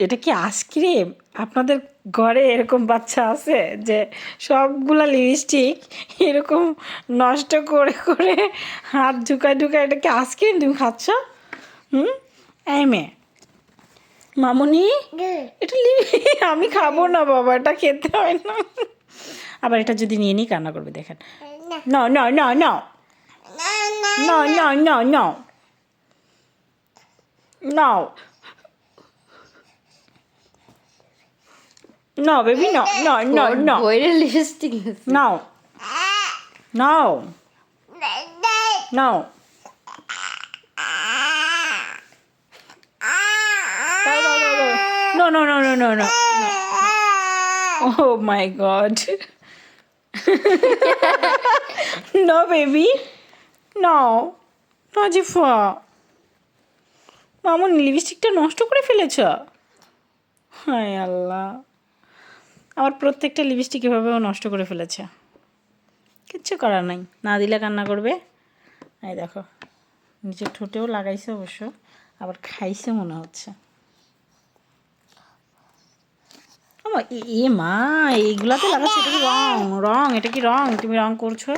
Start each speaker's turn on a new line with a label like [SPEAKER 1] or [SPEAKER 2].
[SPEAKER 1] এটা কি আইসক্রিম? আপনাদের ঘরে এরকম বাচ্চা আছে যে সবগুলা লিপস্টিক এরকম নষ্ট করে করে হাত ঢুকায় ঢুকায়, এটা কি আইসক্রিম তুমি খাচ্ছ? এই মেয়ে মামুনি, এটা আমি খাবো না বাবা, এটা খেতে হয় না। আবার এটা যদি নিয়ে নিই কান্না করবে, দেখেন। No, no, no, no. No, no, no, no. No. No, baby, no, no, no, no.
[SPEAKER 2] বইরে lipstick
[SPEAKER 1] No. No. No. No, no, no, no, no, no. Oh my God. No, baby. No. Nazifa, Mamun লিপস্টিকটা নষ্ট করে ফেলেছ। হায় আল্লাহ, আমার প্রত্যেকটা lipstick এভাবেও নষ্ট করে ফেলেছে। কিচ্ছু করার নাই, না দিলে কান্না করবে। এই দেখো, নিচের ঠোঁটেও লাগাইছে অবশ্য, আবার খাইছে মনে হচ্ছে। এ মা, এইগুলাতে লাগাচ্ছে, এটা কি রং? রং, এটা কি রং? তুমি রং করছো?